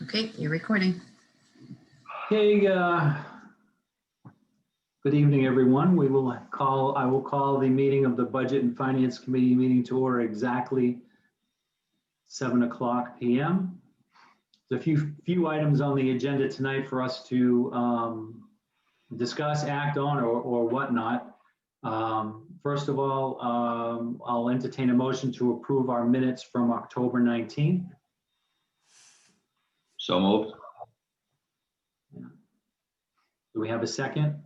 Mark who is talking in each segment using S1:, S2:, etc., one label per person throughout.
S1: Okay, you're recording.
S2: Okay, good evening, everyone. I will call the meeting of the Budget and Finance Committee meeting to order exactly 7:00 p.m. There's a few items on the agenda tonight for us to discuss, act on, or whatnot. First of all, I'll entertain a motion to approve our minutes from October 19th.
S3: So moved.
S2: Do we have a second?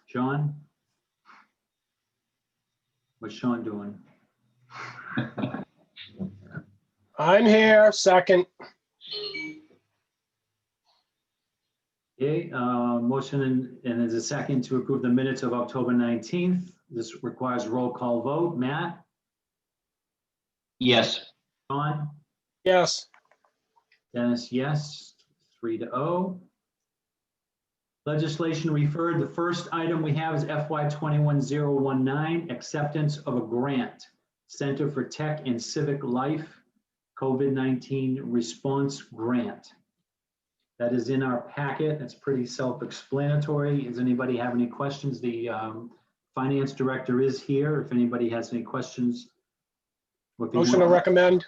S2: Sean? What's Sean doing?
S4: I'm here, second.
S2: Okay, motion and there's a second to approve the minutes of October 19th. This requires roll call vote. Matt?
S3: Yes.
S2: Sean?
S4: Yes,
S2: Dennis, yes. 3-0. Legislation referred. The first item we have is FY 21-019, acceptance of a grant, Center for Tech and Civic Life COVID-19 Response Grant. That is in our packet. It's pretty self-explanatory. Does anybody have any questions? The finance director is here. If anybody has any questions.
S4: motion to recommend.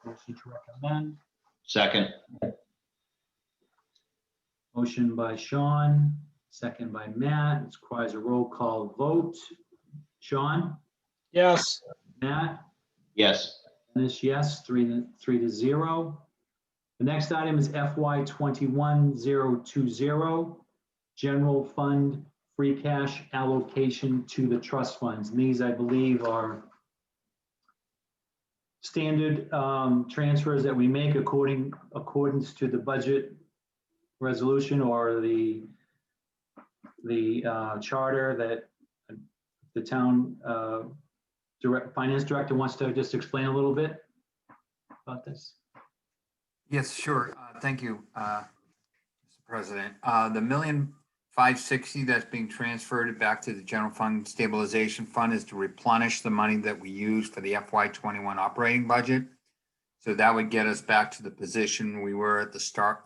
S2: Motion to recommend.
S3: Second.
S2: Motion by Sean, second by Matt. It requires a roll call vote. Sean?
S4: Yes,
S2: Matt?
S3: Yes.
S2: Dennis, yes, 3-0. The next item is FY 21-020, general fund free cash allocation to the trust funds. And these, I believe, are standard transfers that we make accordance to the budget resolution or the charter that the town finance director wants to just explain a little bit about this.
S5: Yes, sure. Thank you, Mr. President. The $1,560,000 that's being transferred back to the general fund stabilization fund is to replenish the money that we used for the FY 21 operating budget. So that would get us back to the position we were at the start,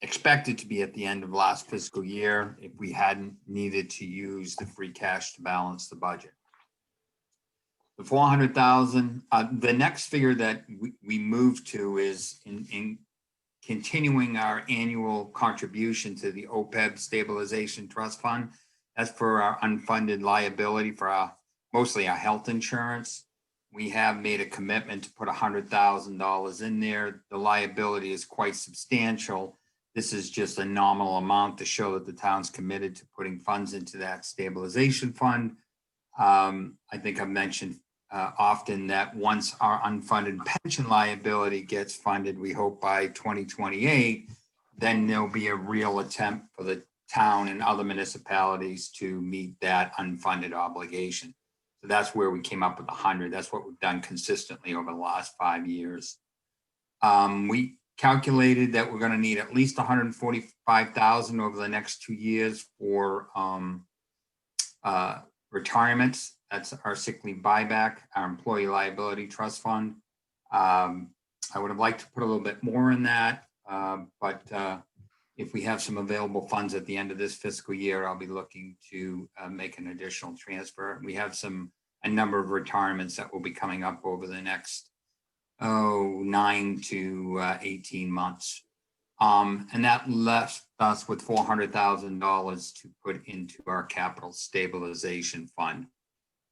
S5: expected to be at the end of last fiscal year if we hadn't needed to use the free cash to balance the budget. The 400,000, the next figure that we moved to is in continuing our annual contribution to the OPEB Stabilization Trust Fund. That's for our unfunded liability for mostly our health insurance. We have made a commitment to put $100,000 in there. The liability is quite substantial. This is just a nominal amount to show that the town's committed to putting funds into that stabilization fund. I think I've mentioned often that once our unfunded pension liability gets funded, we hope by 2028, then there'll be a real attempt for the town and other municipalities to meet that unfunded obligation. So that's where we came up with 100. That's what we've done consistently over the last 5 years. We calculated that we're going to need at least 145,000 over the next 2 years for retirements. That's our sick leave buyback, our employee liability trust fund. I would have liked to put a little bit more in that, but if we have some available funds at the end of this fiscal year, I'll be looking to make an additional transfer. We have a number of retirements that will be coming up over the next 9 to 18 months. And that left us with $400,000 to put into our capital stabilization fund.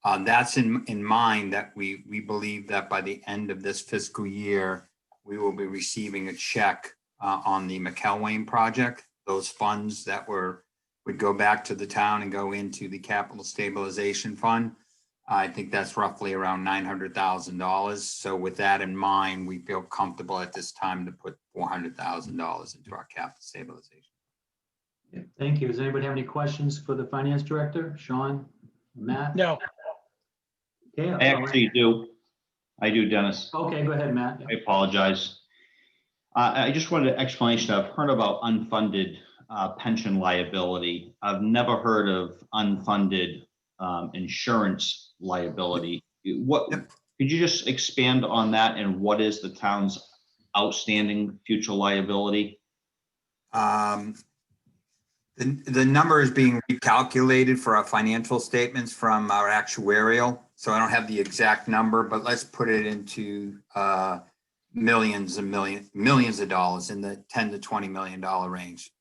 S5: That's in mind that we believe that by the end of this fiscal year, we will be receiving a check on the McElwain project. Those funds that would go back to the town and go into the capital stabilization fund. I think that's roughly around $900,000. So with that in mind, we feel comfortable at this time to put $400,000 into our capital stabilization.
S2: Yeah, thank you. Does anybody have any questions for the finance director? Sean, Matt?
S4: no,
S2: Okay.
S3: I actually do. I do, Dennis.
S2: Okay, go ahead, Matt.
S3: I apologize. I just wanted an explanation. I've heard about unfunded pension liability. I've never heard of unfunded insurance liability. Could Could you just expand on that and what is the town's outstanding future liability?
S5: The number is being recalculated for our financial statements from our actuarial. So I don't have the exact number, but let's put it into millions of dollars in the $10 to $20 million range.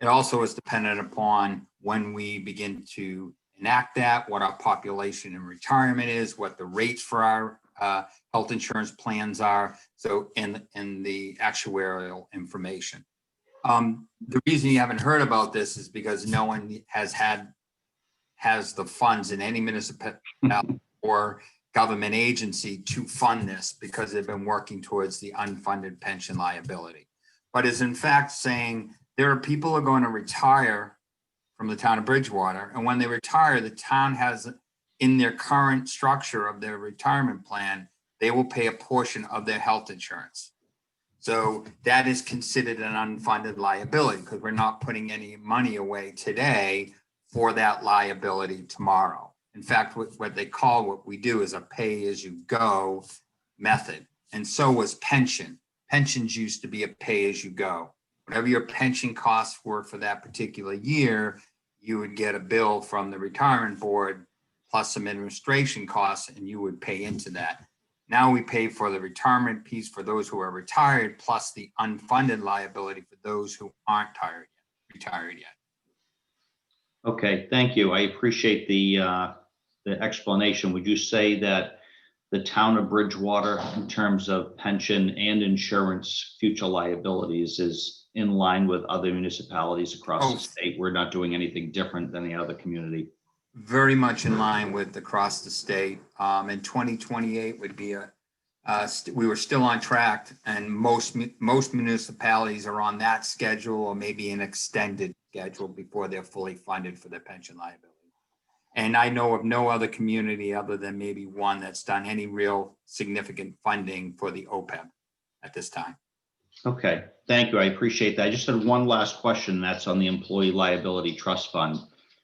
S5: It also is dependent upon when we begin to enact that, what our population in retirement is, what the rates for our health insurance plans are. So in the actuarial information. The reason you haven't heard about this is because no one has the funds in any municipality or government agency to fund this because they've been working towards the unfunded pension liability. But is in fact saying there are people who are going to retire from the town of Bridgewater, and when they retire, the town has in their current structure of their retirement plan, they will pay a portion of their health insurance. So that is considered an unfunded liability because we're not putting any money away today for that liability tomorrow. In fact, what we do is a pay-as-you-go method. And so was pension. Pensions used to be a pay-as-you-go. Whatever your pension costs were for that particular year, you would get a bill from the retirement board plus some administration costs, and you would pay into that. Now we pay for the retirement piece for those who are retired, plus the unfunded liability for those who aren't retired yet.
S3: Okay, thank you. I appreciate the explanation. Would you say that the town of Bridgewater, in terms of pension and insurance future liabilities, is in line with other municipalities across the state? We're not doing anything different than the other community.
S5: Very much in line with across the state. In 2028 would be we were still on track, and most municipalities are on that schedule or maybe an extended schedule before they're fully funded for their pension liability. And I know of no other community other than maybe one that's done any real significant funding for the OPEB at this time.
S3: Okay, thank you. I appreciate that. I just had one last question. That's on the Employee Liability Trust Fund.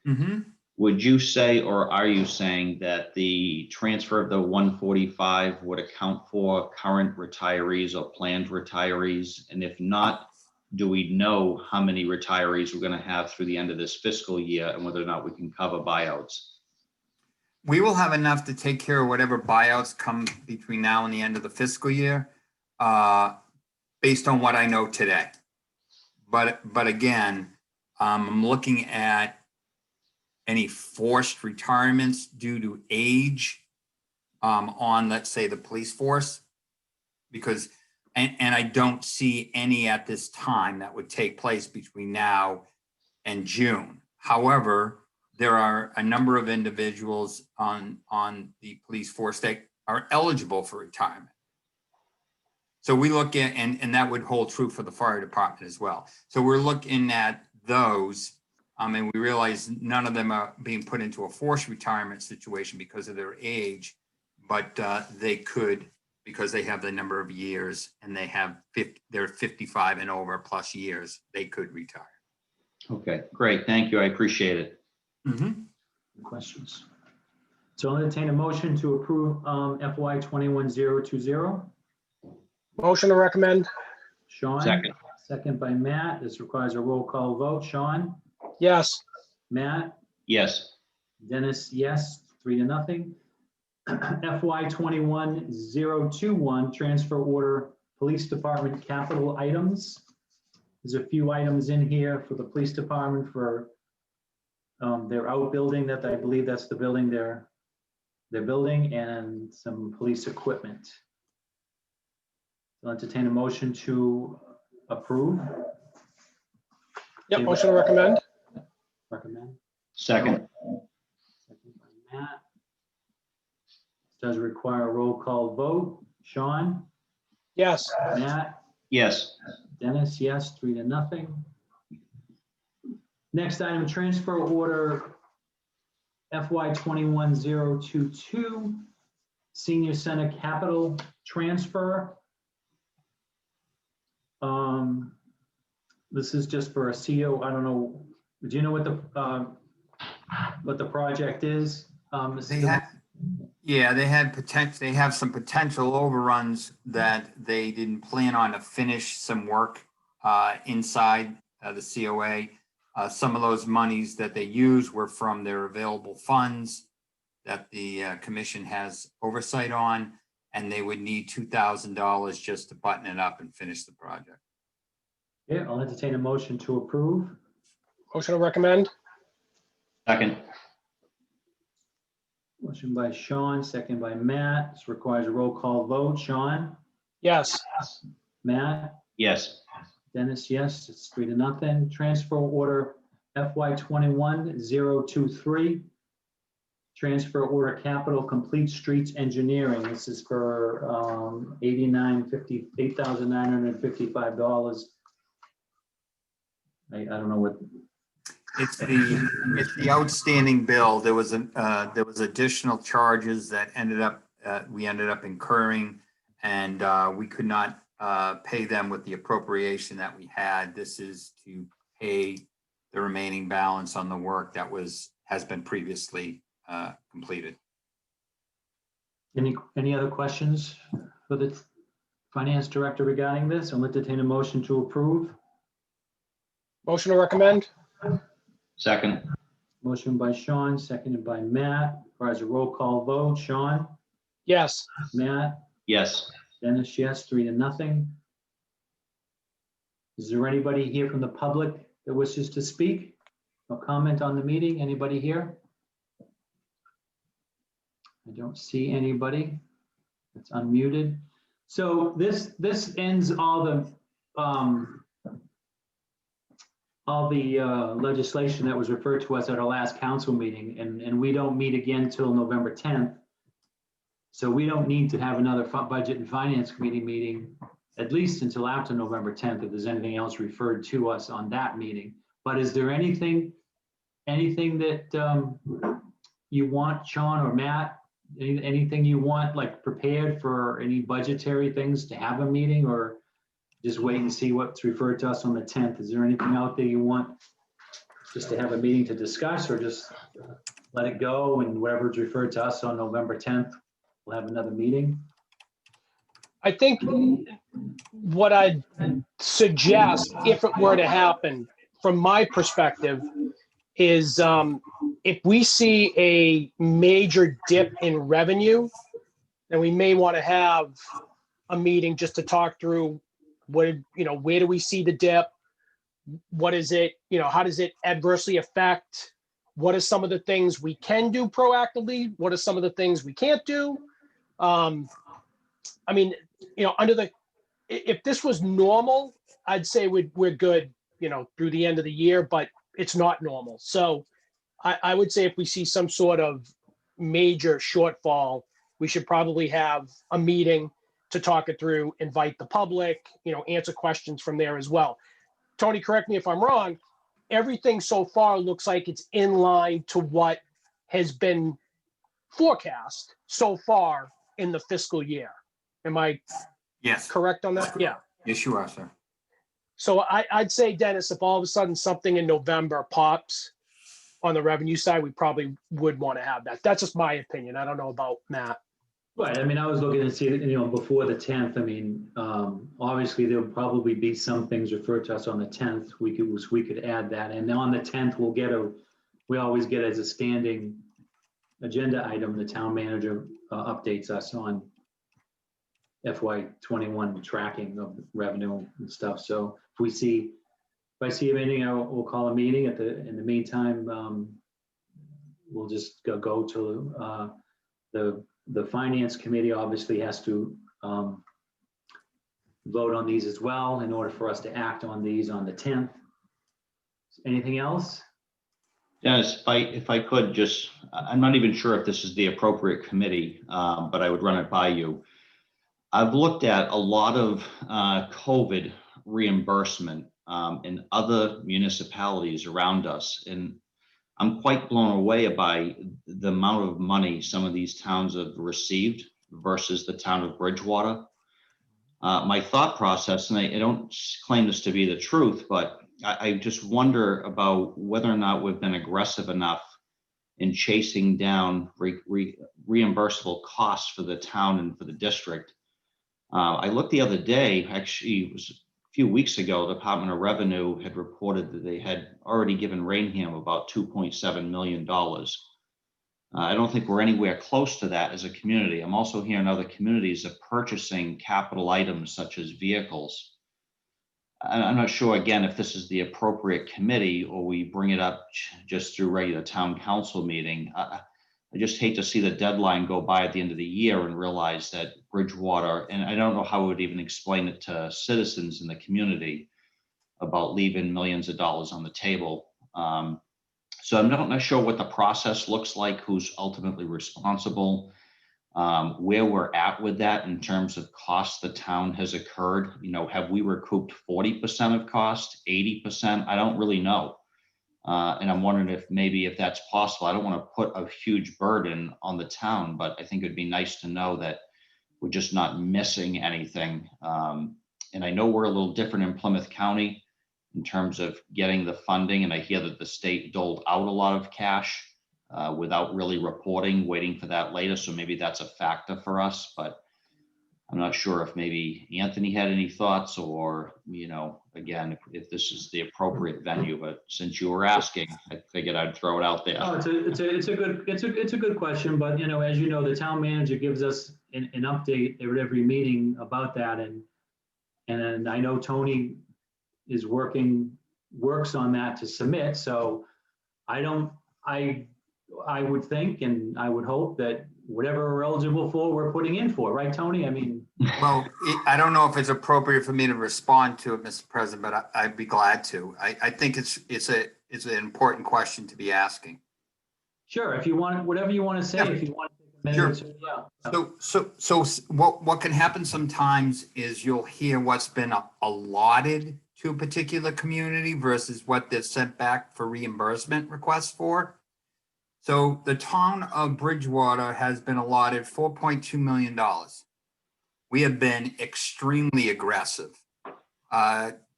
S5: Mm-hmm.
S3: Would you say, or are you saying that the transfer of the 145 would account for current retirees or planned retirees? And if not, do we know how many retirees we're going to have through the end of this fiscal year and whether or not we can cover buyouts?
S5: We will have enough to take care of whatever buyouts come between now and the end of the fiscal year, based on what I know today. But again, I'm looking at any forced retirements due to age on, let's say, the police force, because, and I don't see any at this time that would take place between now and June. However, there are a number of individuals on the police force that are eligible for retirement. So we look at, and that would hold true for the fire department as well. So we're looking at those. And we realize none of them are being put into a forced retirement situation because of their age, but they could, because they have the number of years and they're 55 and over plus years, they could retire.
S3: Okay, great. Thank you. I appreciate it.
S5: Mm-hmm.
S2: Questions? So I'll entertain a motion to approve FY 21020.
S4: Motion to recommend.
S2: Sean?
S3: Second.
S2: Second by Matt. This requires a roll call vote. Sean?
S4: Yes.
S2: Matt?
S3: Yes.
S2: Dennis, yes, 3-0. FY 21021, transfer order, police department capital items. There's a few items in here for the police department for their outbuilding, that I believe that's the building they're building, and some police equipment. I'll entertain a motion to approve.
S4: Yep, motion to recommend.
S2: Recommend.
S3: Second.
S2: Second by Matt. This does require a roll call vote. Sean?
S4: Yes.
S2: Matt?
S3: Yes.
S2: Dennis, yes, 3-0. Next item, transfer order FY 21022, senior center capital transfer. This is just for a CO. I don't know. Do you know what the project is?
S5: Yeah, they had potential, they have some potential overruns that they didn't plan on to finish some work inside the COA. Some of those monies that they used were from their available funds that the commission has oversight on, and they would need $2,000 just to button it up and finish the project.
S2: Yeah, I'll entertain a motion to approve.
S4: Motion to recommend?
S3: Second.
S2: Motion by Sean, second by Matt. This requires a roll call vote. Sean?
S4: Yes.
S2: Matt?
S3: Yes.
S2: Dennis, yes. It's 3-0. Transfer order FY 21-023. Transfer order capital complete streets engineering. This is for $8,955. I don't know what,
S5: It's the outstanding bill. There was additional charges that we ended up incurring, and we could not pay them with the appropriation that we had. This is to pay the remaining balance on the work that has been previously completed.
S2: any other questions for the finance director regarding this? I'll entertain a motion to approve.
S4: Motion to recommend?
S3: Second.
S2: Motion by Sean, seconded by Matt. Requires a roll call vote. Sean?
S4: Yes.
S2: Matt?
S3: Yes.
S2: Dennis, yes, 3-0. Is there anybody here from the public that wishes to speak or comment on the meeting? Anybody here? I don't see anybody. It's unmuted. So this ends all the legislation that was referred to us at our last council meeting, and we don't meet again till November 10th. So we don't need to have another budget and finance committee meeting, at least until after November 10th, if there's anything else referred to us on that meeting. But is there anything that you want, Sean or Matt, anything you want like prepared for any budgetary things to have a meeting, or just wait and see what's referred to us on the 10th? Is there anything out there you want just to have a meeting to discuss, or just let it go and whatever's referred to us on November 10th, we'll have another meeting?
S4: I think what I'd suggest, if it were to happen, from my perspective, is if we see a major dip in revenue, then we may want to have a meeting just to talk through where do we see the dip? What is it, how does it adversely affect? What are some of the things we can do proactively? What are some of the things we can't do? I mean, if this was normal, I'd say we're good, through the end of the year, but it's not normal. So I would say if we see some sort of major shortfall, we should probably have a meeting to talk it through, invite the public, answer questions from there as well. Tony, correct me if I'm wrong. Everything so far looks like it's in line to what has been forecast so far in the fiscal year. Am I
S5: Yes.
S4: correct on that? Yeah.
S5: Yes, you are, sir.
S4: So I'd say, Dennis, if all of a sudden something in November pops on the revenue side, we probably would want to have that. That's just my opinion. I don't know about Matt.
S2: Right, I mean, I was looking to see, before the 10th, I mean, obviously there'll probably be some things referred to us on the 10th. We could add that, and on the 10th, we always get as a standing agenda item, the town manager updates us on FY 21 tracking of revenue and stuff. So if I see anything, we'll call a meeting. In the meantime, we'll just go to the finance committee. Obviously has to vote on these as well in order for us to act on these on the 10th. Anything else?
S3: Dennis, if I could just, I'm not even sure if this is the appropriate committee, but I would run it by you. I've looked at a lot of COVID reimbursement in other municipalities around us, and I'm quite blown away by the amount of money some of these towns have received versus the town of Bridgewater. My thought process, and I don't claim this to be the truth, but I just wonder about whether or not we've been aggressive enough in chasing down reimbursable costs for the town and for the district. I looked the other day, actually, it was a few weeks ago, the Department of Revenue had reported that they had already given Rainham about $2.7 million. I don't think we're anywhere close to that as a community. I'm also hearing other communities are purchasing capital items such as vehicles. I'm not sure, again, if this is the appropriate committee or we bring it up just through regular town council meeting. I just hate to see the deadline go by at the end of the year and realize that Bridgewater, and I don't know how I would even explain it to citizens in the community about leaving millions of dollars on the table. So I'm not sure what the process looks like, who's ultimately responsible, where we're at with that in terms of costs the town has incurred. You know, have we recouped 40% of cost, 80%? I don't really know. And I'm wondering if maybe if that's possible. I don't want to put a huge burden on the town, but I think it'd be nice to know that we're just not missing anything. And I know we're a little different in Plymouth County in terms of getting the funding. And I hear that the state doled out a lot of cash without really reporting, waiting for that later. So maybe that's a factor for us, but I'm not sure if maybe Anthony had any thoughts or, you know, again, if this is the appropriate venue, but since you were asking, I figured I'd throw it out there.
S2: Oh, it's a good question, but you know, as you know, the town manager gives us an update at every meeting about that, and I know Tony is works on that to submit. So I would think and I would hope that whatever we're eligible for, we're putting in for, right, Tony? I mean.
S5: Well, I don't know if it's appropriate for me to respond to it, Mr. President, but I'd be glad to. I think it's an important question to be asking.
S2: Sure, if you want, whatever you want to say,
S5: Yeah.
S2: if you want to take a minute or two, yeah.
S5: So what can happen sometimes is you'll hear what's been allotted to a particular community versus what they're sent back for reimbursement requests for. So the town of Bridgewater has been allotted $4.2 million. We have been extremely aggressive,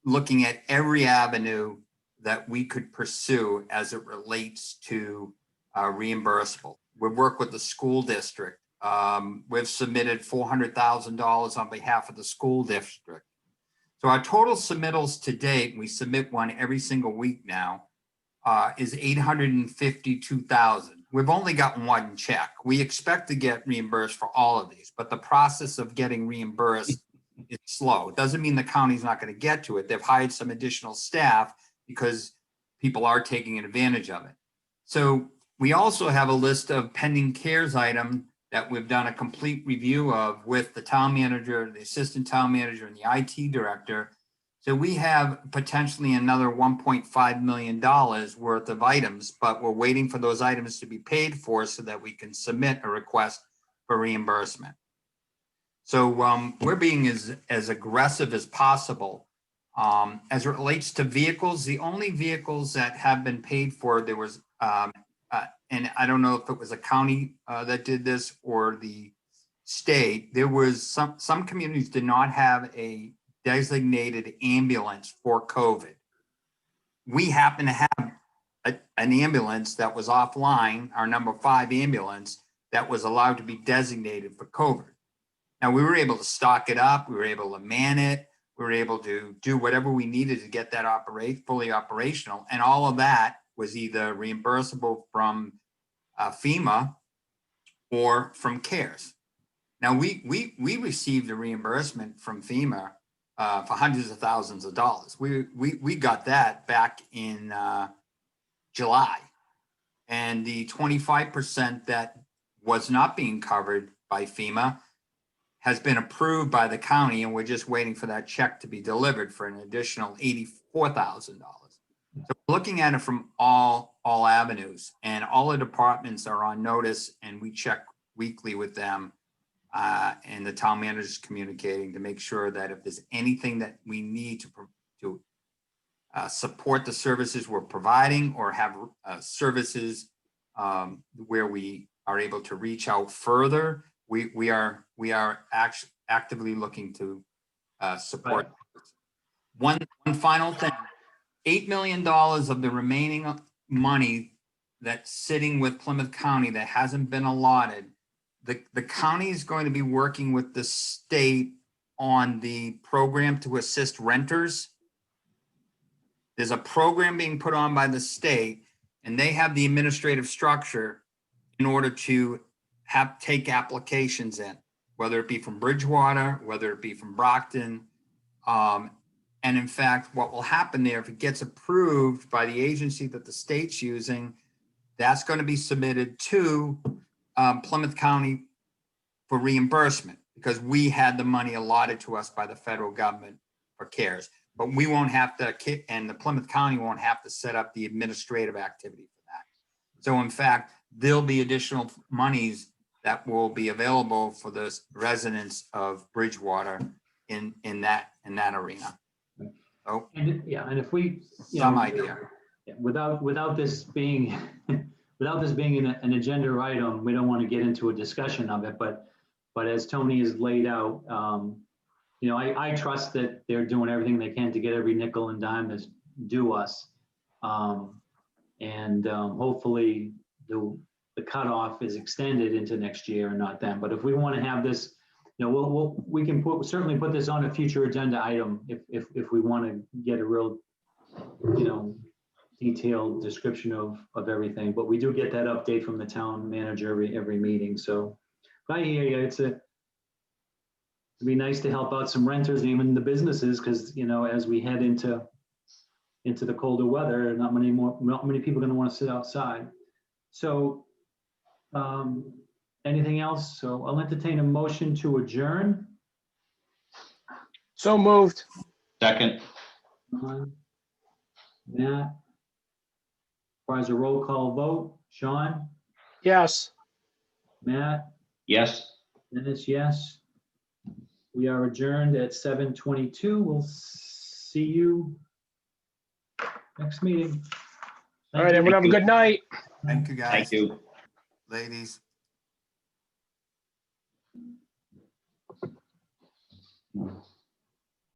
S5: looking at every avenue that we could pursue as it relates to reimbursable. We've worked with the school district. We've submitted $400,000 on behalf of the school district. So our total submittals to date, we submit one every single week now, is 852,000. We've only gotten one check. We expect to get reimbursed for all of these, but the process of getting reimbursed is slow. It doesn't mean the county's not going to get to it. They've hired some additional staff because people are taking advantage of it. So we also have a list of pending CARES items that we've done a complete review of with the town manager, the assistant town manager, and the IT director. So we have potentially another $1.5 million worth of items, but we're waiting for those items to be paid for so that we can submit a request for reimbursement. So we're being as aggressive as possible. As it relates to vehicles, the only vehicles that have been paid for, there was, and I don't know if it was a county that did this or the state, there was some communities did not have a designated ambulance for COVID. We happen to have an ambulance that was offline, our number 5 ambulance, that was allowed to be designated for COVID. Now, we were able to stock it up. We were able to man it. We were able to do whatever we needed to get that fully operational. And all of that was either reimbursable from FEMA or from CARES. Now, we received a reimbursement from FEMA for hundreds of thousands of dollars. We got that back in July. And the 25% that was not being covered by FEMA has been approved by the county, and we're just waiting for that check to be delivered for an additional $84,000. So we're looking at it from all avenues, and all the departments are on notice, and we check weekly with them, and the town manager is communicating to make sure that if there's anything that we need to support the services we're providing or have services where we are able to reach out further, we are actively looking to support. One final thing, $8 million of the remaining money that's sitting with Plymouth County that hasn't been allotted. The county is going to be working with the state on the program to assist renters. There's a program being put on by the state, and they have the administrative structure in order to take applications in, whether it be from Bridgewater, whether it be from Brockton. And in fact, what will happen there, if it gets approved by the agency that the state's using, that's going to be submitted to Plymouth County for reimbursement, because we had the money allotted to us by the federal government for CARES. But we won't have to, and the Plymouth County won't have to set up the administrative activity for that. So in fact, there'll be additional monies that will be available for the residents of Bridgewater in that arena. Oh,
S2: And yeah, and if we, you
S5: some
S2: know,
S5: idea.
S2: without this being, without this being an agenda item, we don't want to get into a discussion of it, but as Tony has laid out, you know, I trust that they're doing everything they can to get every nickel and dime that's due us. Hopefully the cutoff is extended into next year and not then. But if we want to have this, you know, we can certainly put this on a future agenda item if we want to get a real, you know, detailed description of everything. But we do get that update from the town manager every meeting. So I hear you. It'd be nice to help out some renters, even the businesses, because, you know, as we head into the colder weather, not many people are going to want to sit outside. So anything else? So I'll entertain a motion to adjourn.
S4: So moved.
S3: Second,
S2: Matt. Requires a roll call vote. Sean,
S4: Yes.
S2: Matt,
S3: yes.
S2: Dennis, yes. We are adjourned at 7:22. We'll see you next meeting.
S4: All right, everyone have a good night.
S5: Thank you, guys.
S3: Thank you.
S5: Ladies.